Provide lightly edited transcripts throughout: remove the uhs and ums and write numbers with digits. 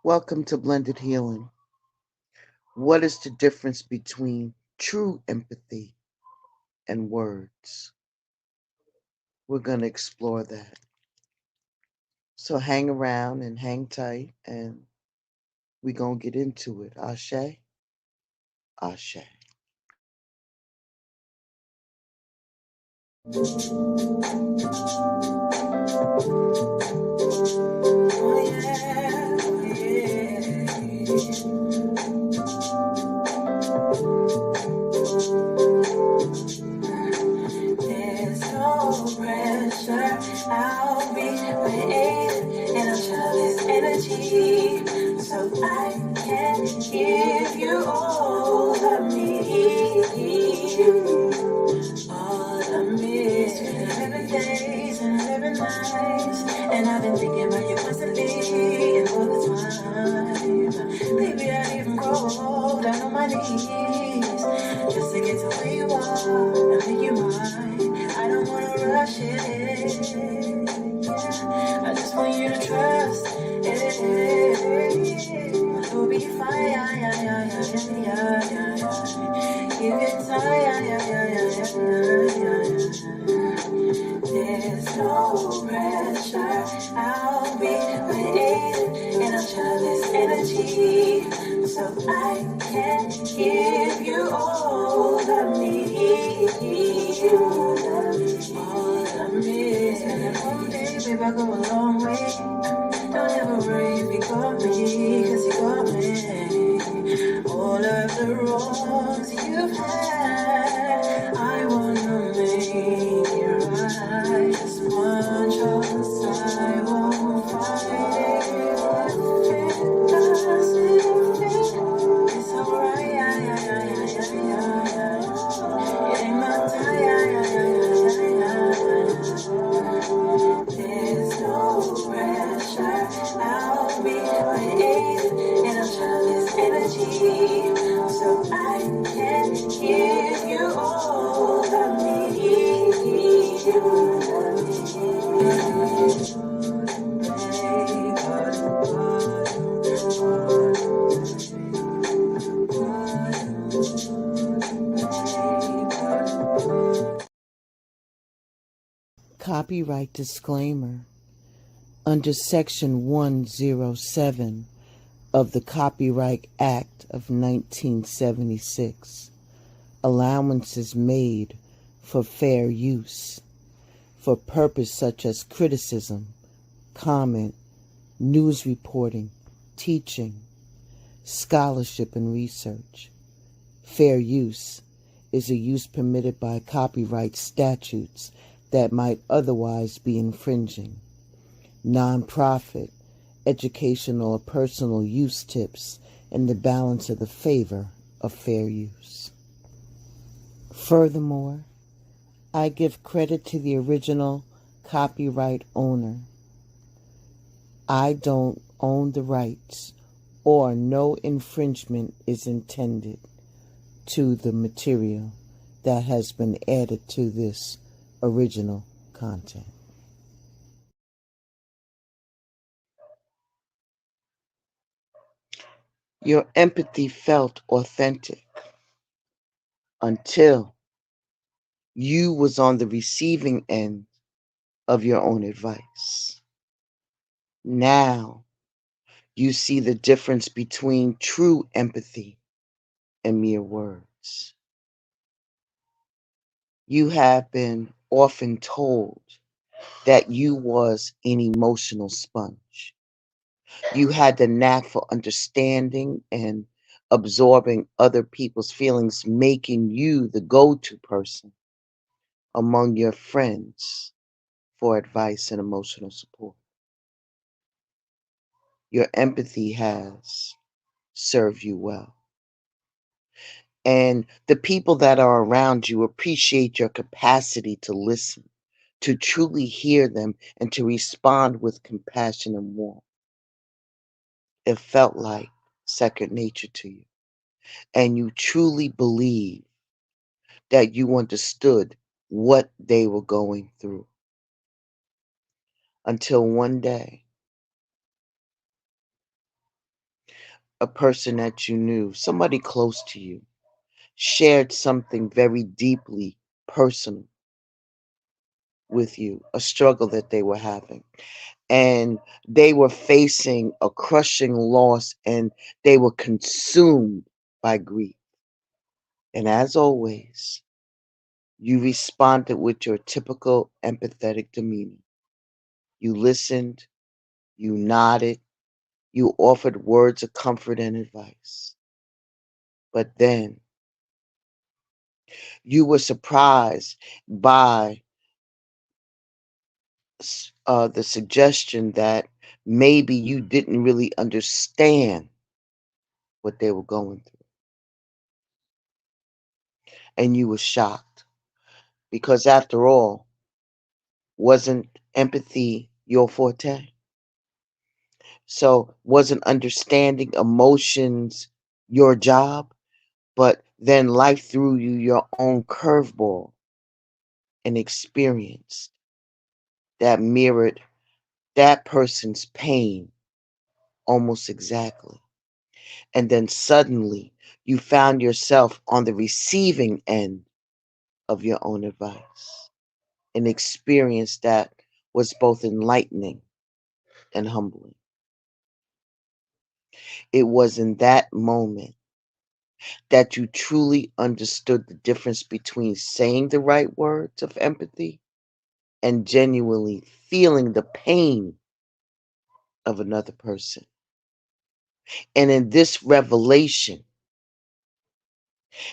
Welcome to Blended Healing. What is the difference between true empathy and words? We're going to explore that. So hang around and hang tight, and we're going to get into it. Ashe? Ashe. There's no pressure. I'll be creative and I'll channel this energy so I can give you all of me. All of me. 11 days and 11 nights. And I've been thinking about you constantly and all the time. Maybe I'd even go down on my knees just to get to where you are and make you mine. I don't wanna rush it. Yeah. I just want you to trust it. You'll be fine. Give it time. There's no pressure. I'll be waiting and I'll channel this energy so I can give you all of me. All of me. Spend a whole day, babe, I go a long way. Don't ever worry if you got me, cause you got me. All of the wrongs you've had, I wanna make it right. Just one choice, I won't fight it. If it doesn't fit, it's alright. It ain't my time. There's no pressure. I'll be waiting and I'll channel this energy so I can give you all of me. Copyright disclaimer. Under Section 107 of the Copyright Act of 1976, allowances made for fair use for purpose such as criticism, comment, news reporting, teaching, scholarship, and research. Fair use is a use permitted by copyright statutes that might otherwise be infringing. Non-profit, educational, or personal use tips in the balance of the favor of fair use. Furthermore, I give credit to the original copyright owner. I don't own the rights, or no infringement is intended to the material that has been added to this original content. Your empathy felt authentic until you was on the receiving end of your own advice. Now you see the difference between true empathy and mere words. You have been often told that you was an emotional sponge. You had the knack for understanding and absorbing other people's feelings, making you the go-to person among your friends for advice and emotional support. Your empathy has served you well. And the people that are around you appreciate your capacity to listen, to truly hear them, and to respond with compassion and warmth. It felt like second nature to you. And you truly believe that you understood what they were going through. Until one day, a person that you knew, somebody close to you, shared something very deeply personal with you, a struggle that they were having. And they were facing a crushing loss and they were consumed by grief. And as always, you responded with your typical empathetic demeanor. You listened, you nodded, you offered words of comfort and advice. But then you were surprised by the suggestion that maybe you didn't really understand what they were going through. And you were shocked because, after all, wasn't empathy your forte? So, wasn't understanding emotions your job? But then life threw you your own curveball and experience that mirrored that person's pain almost exactly. And then suddenly you found yourself on the receiving end of your own advice, an experience that was both enlightening and humbling. It was in that moment that you truly understood the difference between saying the right words of empathy and genuinely feeling the pain of another person. And in this revelation,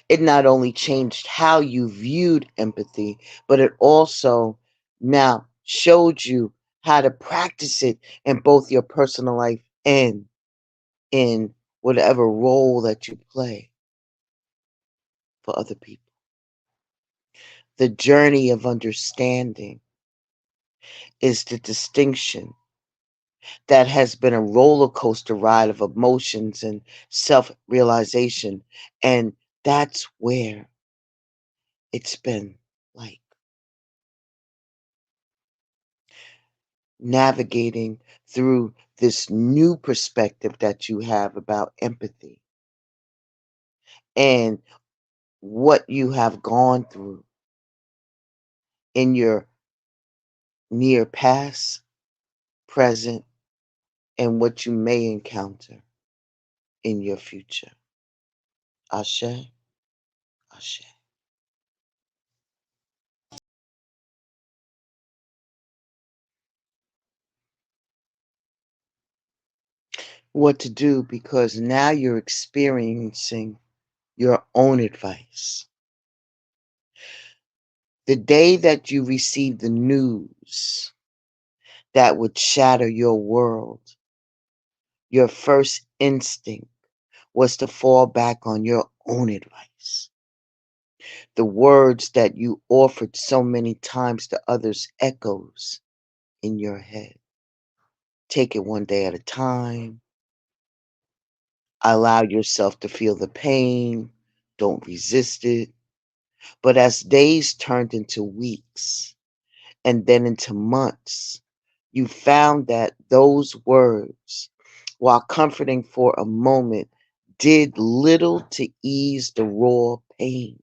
it not only changed how you viewed empathy, but it also now showed you how to practice it in both your personal life and in whatever role that you play for other people. The journey of understanding is the distinction that has been a roller coaster ride of emotions and self realization. And that's where it's been like navigating through this new perspective that you have about empathy and what you have gone through in your near past, present, and what you may encounter in your future. Ashe, Ashe. What to do because now you're experiencing your own advice. The day that you received the news that would shatter your world, your first instinct was to fall back on your own advice. The words that you offered so many times to others echoes in your head. Take it one day at a time. Allow yourself to feel the pain. Don't resist it. But as days turned into weeks and then into months, you found that those words, while comforting for a moment, did little to ease the raw pain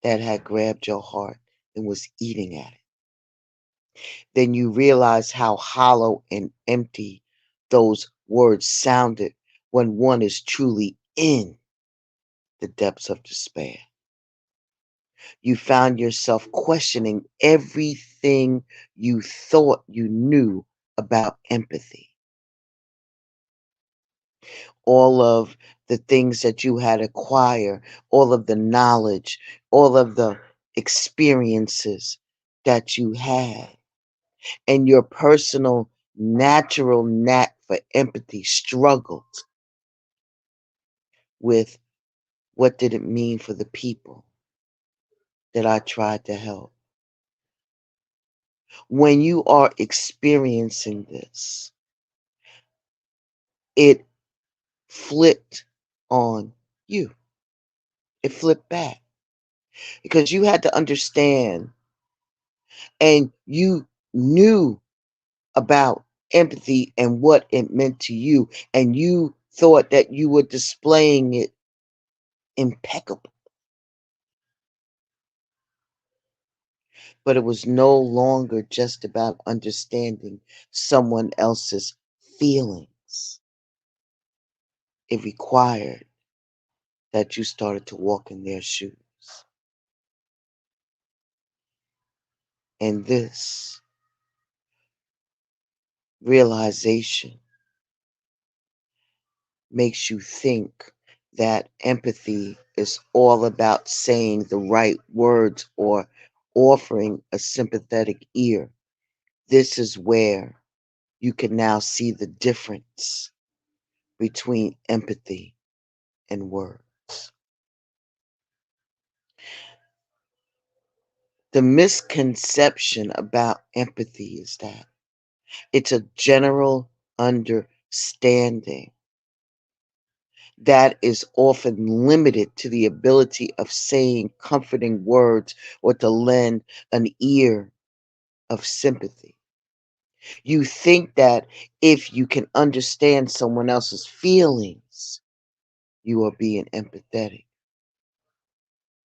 that had grabbed your heart and was eating at it. Then you realize how hollow and empty those words sounded when one is truly in the depths of despair. You found yourself questioning everything you thought you knew about empathy, all of the things that you had acquired, all of the knowledge, all of the experiences that you had, and your personal natural knack for empathy struggled with what did it mean for the people that I tried to help. When you are experiencing this, it flipped on you. It flipped back because you had to understand and you knew about empathy and what it meant to you, and you thought that you were displaying it impeccable. But it was no longer just about understanding someone else's feelings. It required that you started to walk in their shoes. And this realization makes you think that empathy is all about saying the right words or offering a sympathetic ear. This is where you can now see the difference between empathy and words. The misconception about empathy is that it's a general understanding that is often limited to the ability of saying comforting words or to lend an ear of sympathy. You think that if you can understand someone else's feelings, you are being empathetic.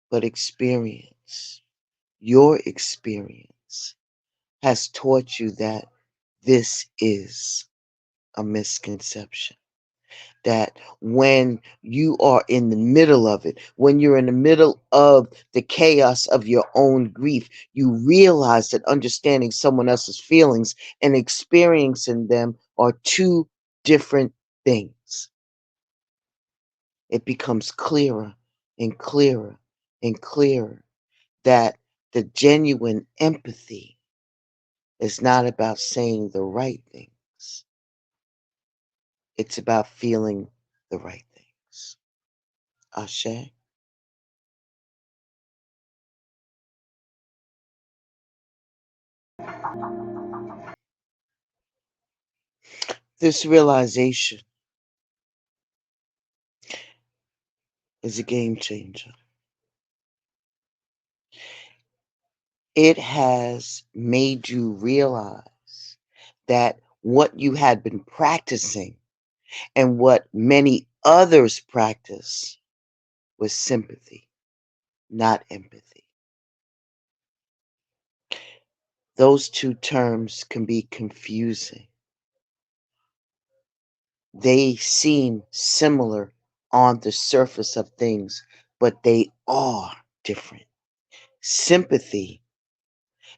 But your experience, has taught you that this is a misconception. That when you are in the middle of it, when you're in the middle of the chaos of your own grief, you realize that understanding someone else's feelings and experiencing them are two different things. It becomes clearer and clearer and clearer that the genuine empathy is not about saying the right things, it's about feeling the right things. Ashe? This realization is a game changer. It has made you realize that what you had been practicing and what many others practice was sympathy, not empathy. Those two terms can be confusing. They seem similar on the surface of things, but they are different. Sympathy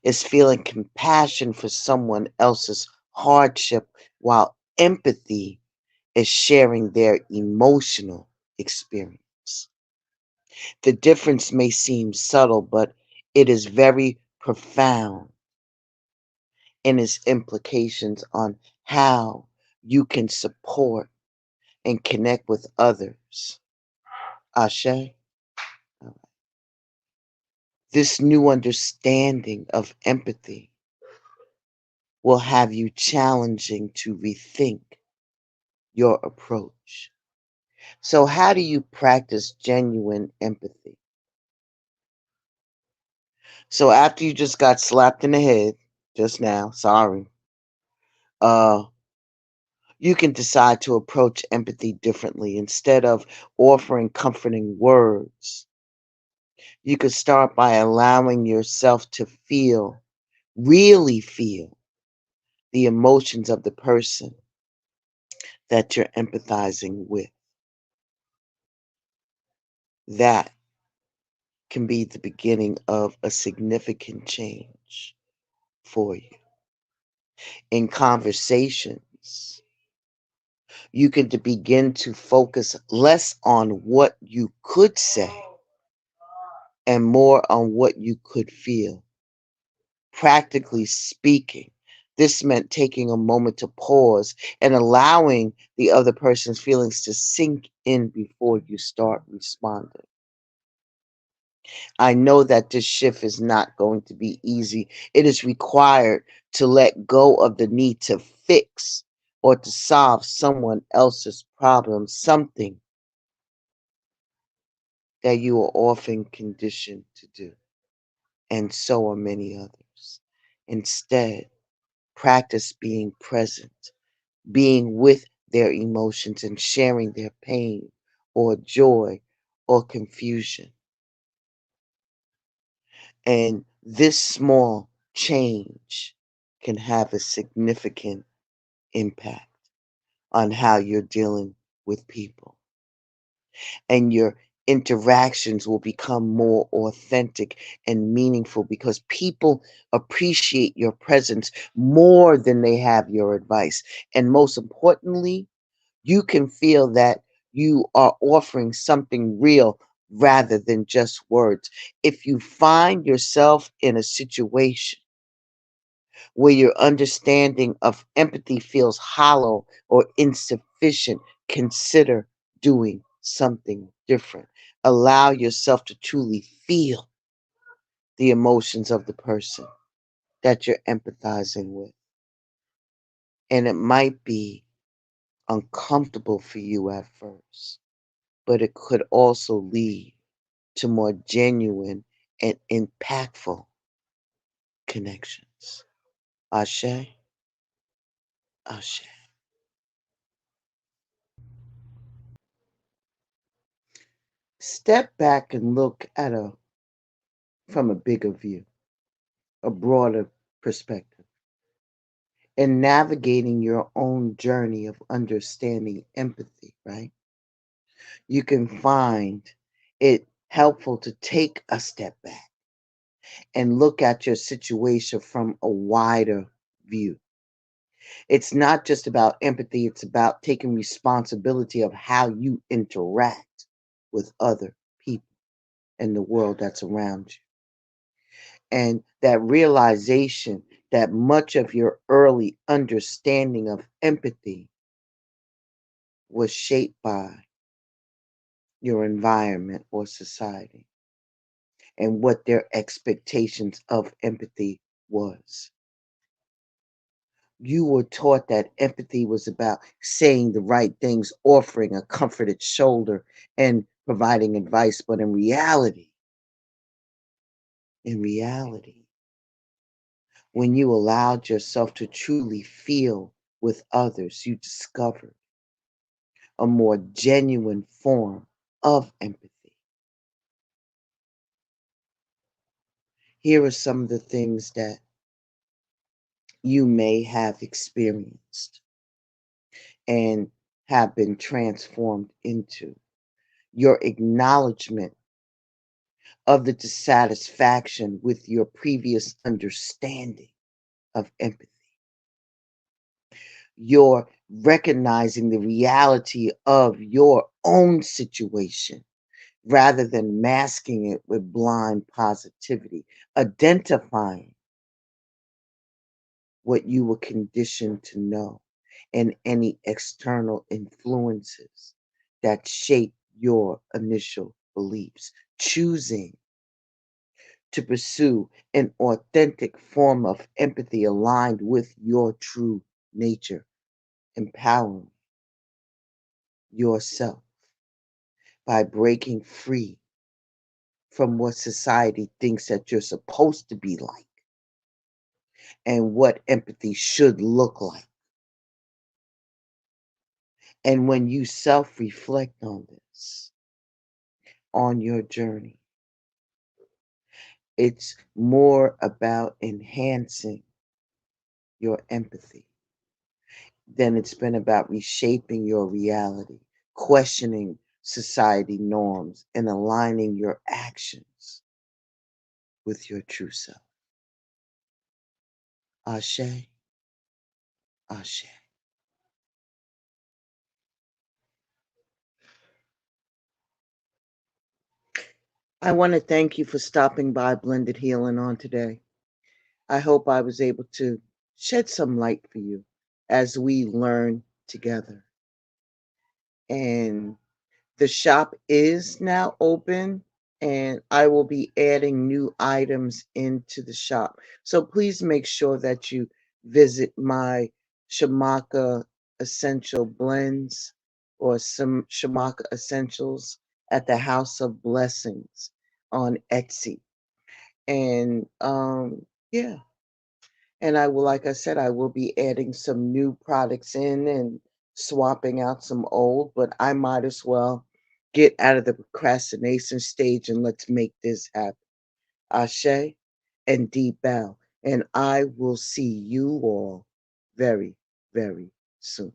is feeling compassion for someone else's hardship, while empathy is sharing their emotional experience. The difference may seem subtle, but it is very profound in its implications on how you can support and connect with others. Ashe? This new understanding of empathy will have you challenging to rethink your approach. So, how do you practice genuine empathy? So, after you just got slapped in the head just now, sorry, uh, you can decide to approach empathy differently. Instead of offering comforting words, you could start by allowing yourself to feel, really feel, the emotions of the person that you're empathizing with. That can be the beginning of a significant change for you. In conversations, you can begin to focus less on what you could say and more on what you could feel. Practically speaking, this meant taking a moment to pause and allowing the other person's feelings to sink in before you start responding. I know that this shift is not going to be easy. It is required to let go of the need to fix or to solve someone else's problem, something that you are often conditioned to do, and so are many others. Instead, practice being present, being with their emotions and sharing their pain or joy or confusion. And this small change can have a significant impact on how you're dealing with people. And your interactions will become more authentic and meaningful because people appreciate your presence more than they have your advice. And most importantly, you can feel that you are offering something real rather than just words. If you find yourself in a situation where your understanding of empathy feels hollow or insufficient, consider doing something different. Allow yourself to truly feel the emotions of the person that you're empathizing with. And it might be uncomfortable for you at first, but it could also lead to more genuine and impactful connections. Ashe, Ashe. Step back and look at a from a bigger view, a broader perspective. In navigating your own journey of understanding empathy, right? You can find it helpful to take a step back and look at your situation from a wider view. It's not just about empathy, it's about taking responsibility of how you interact with other people and the world that's around you. And that realization that much of your early understanding of empathy was shaped by your environment or society and what their expectations of empathy was. You were taught that empathy was about saying the right things, offering a comforted shoulder, and providing advice. But in reality, when you allowed yourself to truly feel with others, you discovered a more genuine form of empathy. Here are some of the things that you may have experienced and have been transformed into your acknowledgement of the dissatisfaction with your previous understanding of empathy. You're recognizing the reality of your own situation rather than masking it with blind positivity, identifying what you were conditioned to know and any external influences that shape your initial beliefs, choosing to pursue an authentic form of empathy aligned with your true nature, empowering yourself by breaking free from what society thinks that you're supposed to be like and what empathy should look like. And when you self reflect on this, on your journey, it's more about enhancing your empathy than it's been about reshaping your reality, questioning society norms, and aligning your actions with your true self. Ashe, Ashe. I want to thank you for stopping by Blended Healing on today. I hope I was able to shed some light for you as we learn together. And the shop is now open, and I will be adding new items into the shop. So please make sure that you visit my Shamaka Essential Blends or some Shamaka Essentials at the House of Blessings on Etsy. And yeah, And I will, like I said, I will be adding some new products in and swapping out some old, but I might as well get out of the procrastination stage and let's make this happen. Ashe and deep bow. And I will see you all very, very soon.